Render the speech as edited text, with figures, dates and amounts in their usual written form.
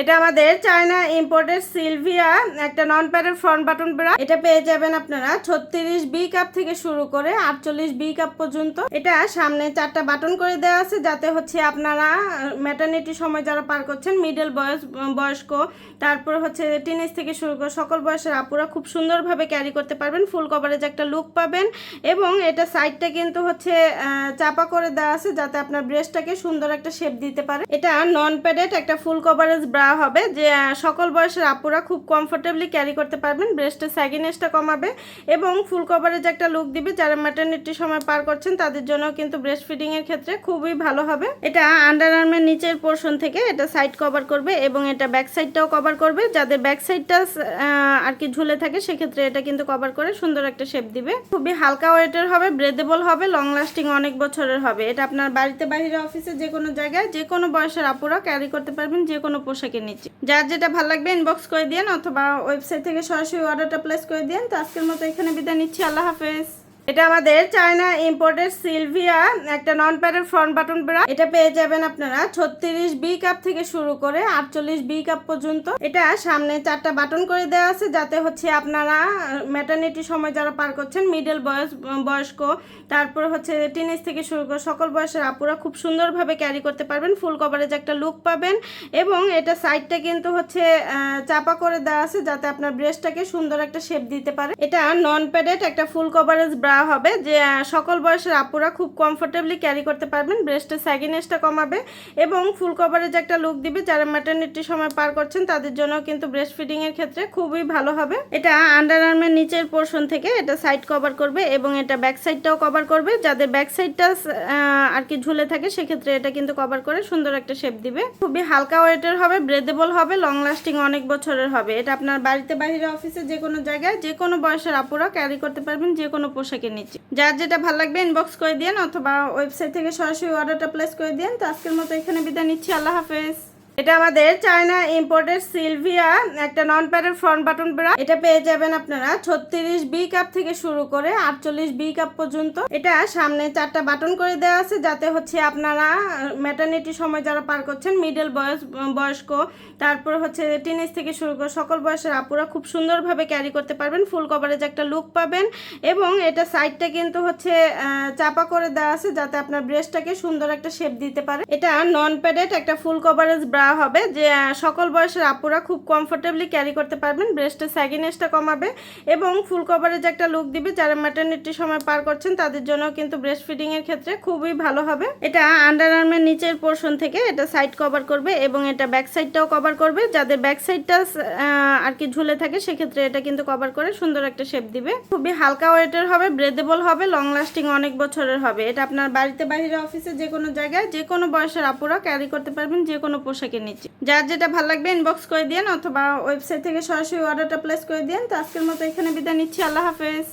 এটা আমাদের China imported Sylvia একটা নন প্যাডের ফ্রন্ট বাটন ব্রা। এটা পেয়ে যাবেন আপনারা 36 বি কাপ থেকে শুরু করে 48 বি কাপ পর্যন্ত। এটা সামনে 4টা বাটন করে দেওয়া আছে যাতে হচ্ছে আপনারা ম্যাটারনিটি সময় যারা পার করছেন, মিডল বয়স্ক, তারপর হচ্ছে টিনেজ থেকে শুরু করে সকল বয়সের আপুরা খুব সুন্দরভাবে ক্যারি করতে পারবেন। ফুল কভারেজ একটা লুক পাবেন এবং এটা সাইডটা কিন্তু হচ্ছে চাপা করে দেওয়া আছে যাতে আপনার ব্রেস্টটাকে সুন্দর একটা শেপ দিতে পারে। এটা নন প্যাডেড একটা ফুল কভারেজ ব্রা হবে যে সকল বয়সের আপুরা খুব কমফোর্টেবলি ক্যারি করতে পারবেন। ব্রেস্টের স্যাগিনেসটা কমাবে এবং ফুল কভারেজ একটা লুক দিবে। যারা ম্যাটারনিটি সময় পার করছেন তাদের জন্য কিন্তু ব্রেস্ট ফিডিং এর ক্ষেত্রে খুবই ভালো হবে। এটা আন্ডার আর্মের নিচের পোর্শন থেকে এটা সাইড কভার করবে এবং এটা ব্যাক সাইডটাও কভার করবে। যাদের ব্যাক সাইডটা আর কি ঝুলে থাকে সেক্ষেত্রে এটা কিন্তু কভার করে সুন্দর একটা শেপ দিবে। খুবই হালকা ওয়েটের হবে, ব্রেদেবল হবে, লং লাস্টিং অনেক বছরের হবে। এটা আপনার বাড়িতে, বাইরে, অফিসে, যে কোনো জায়গায় যে কোনো বয়সের আপুরা ক্যারি করতে পারবেন যে কোনো পোশাকের নিচে। যার যেটা ভালো লাগবে ইনবক্স করে দিন অথবা ওয়েবসাইট থেকে সরাসরি অর্ডারটা প্লেস করে দিন। তো আজকের মতো এখানে বিদায় নিচ্ছি। আল্লাহ হাফেজ। এটা আমাদের চায়না ইম্পোর্টেড সিলভিয়া একটা নন প্যাডের ফ্রন্ট বাটন ব্রা। এটা পেয়ে যাবেন আপনারা 36 বি কাপ থেকে শুরু করে 48 বি কাপ পর্যন্ত। এটা সামনে 4টা বাটন করে দেওয়া আছে যাতে হচ্ছে আপনারা ম্যাটারনিটি সময় যারা পার করছেন, মিডল বয়স্ক, তারপর হচ্ছে টিনেজ থেকে শুরু করে সকল বয়সের আপুরা খুব সুন্দরভাবে ক্যারি করতে পারবেন। ফুল কভারেজ একটা লুক পাবেন এবং এটা সাইডটা কিন্তু হচ্ছে চাপা করে দেওয়া আছে যাতে আপনার ব্রেস্টটাকে সুন্দর একটা শেপ দিতে পারে। এটা নন প্যাডেড একটা ফুল কভারেজ ব্রা হবে যে সকল বয়সের আপুরা খুব কমফোর্টেবলি ক্যারি করতে পারবেন। ব্রেস্টের স্যাগিনেসটা কমাবে এবং ফুল কভারেজ একটা লুক দিবে। যারা ম্যাটারনিটি সময় পার করছেন তাদের জন্য কিন্তু ব্রেস্ট ফিডিং এর ক্ষেত্রে খুবই ভালো হবে। এটা আন্ডার আর্মের নিচের পোর্শন থেকে এটা সাইড কভার করবে এবং এটা ব্যাক সাইডটাও কভার করবে। যাদের ব্যাক সাইডটা আর কি ঝুলে থাকে সেক্ষেত্রে এটা কিন্তু কভার করে সুন্দর একটা শেপ দিবে। খুবই হালকা ওয়েটের হবে, ব্রেদেবল হবে, লং লাস্টিং অনেক বছরের হবে। এটা আপনার বাড়িতে, বাইরে, অফিসে, যে কোনো জায়গায় যে কোনো বয়সের আপুরা ক্যারি করতে পারবেন যে কোনো পোশাকের নিচে। যার যেটা ভালো লাগবে ইনবক্স করে দিন অথবা ওয়েবসাইট থেকে সরাসরি অর্ডারটা প্লেস করে দিন। তো আজকের মতো এখানে বিদায় নিচ্ছি। আল্লাহ হাফেজ। এটা আমাদের চায়না ইম্পোর্টেড সিলভিয়া একটা নন প্যাডের ফ্রন্ট বাটন ব্রা। এটা পেয়ে যাবেন আপনারা 36 বি কাপ থেকে শুরু করে 48 বি কাপ পর্যন্ত। এটা সামনে 4টা বাটন করে দেওয়া আছে যাতে হচ্ছে আপনারা ম্যাটারনিটি সময় যারা পার করছেন, মিডল বয়স্ক, তারপর হচ্ছে টিনেজ থেকে শুরু করে সকল বয়সের আপুরা খুব সুন্দরভাবে ক্যারি করতে পারবেন। ফুল কভারেজ একটা লুক পাবেন এবং এটা সাইডটা কিন্তু হচ্ছে চাপা করে দেওয়া আছে যাতে আপনার ব্রেস্টটাকে সুন্দর একটা শেপ দিতে পারে। এটা নন প্যাডেড একটা ফুল কভারেজ ব্রা হবে যে সকল বয়সের আপুরা খুব কমফোর্টেবলি ক্যারি করতে পারবেন। ব্রেস্টের স্যাগিনেসটা কমাবে এবং ফুল কভারেজ একটা লুক দিবে। যারা ম্যাটারনিটি সময় পার করছেন তাদের জন্য কিন্তু ব্রেস্ট ফিডিং এর ক্ষেত্রে খুবই ভালো হবে। এটা আন্ডার আর্মের নিচের পোর্শন থেকে এটা সাইড কভার করবে এবং এটা ব্যাক সাইডটাও কভার করবে। যাদের ব্যাক সাইডটা আর কি ঝুলে থাকে সেক্ষেত্রে এটা কিন্তু কভার করে সুন্দর একটা শেপ দিবে। খুবই হালকা ওয়েটের হবে, ব্রেদেবল হবে, লং লাস্টিং অনেক বছরের হবে। এটা আপনার বাড়িতে, বাইরে, অফিসে, যে কোনো জায়গায় যে কোনো বয়সের আপুরা ক্যারি করতে পারবেন যে কোনো পোশাকের নিচে। যার যেটা ভালো লাগবে ইনবক্স করে দিন অথবা ওয়েবসাইট থেকে সরাসরি অর্ডারটা প্লেস করে দিন। তো আজকের মতো এখানে বিদায় নিচ্ছি। আল্লাহ হাফেজ।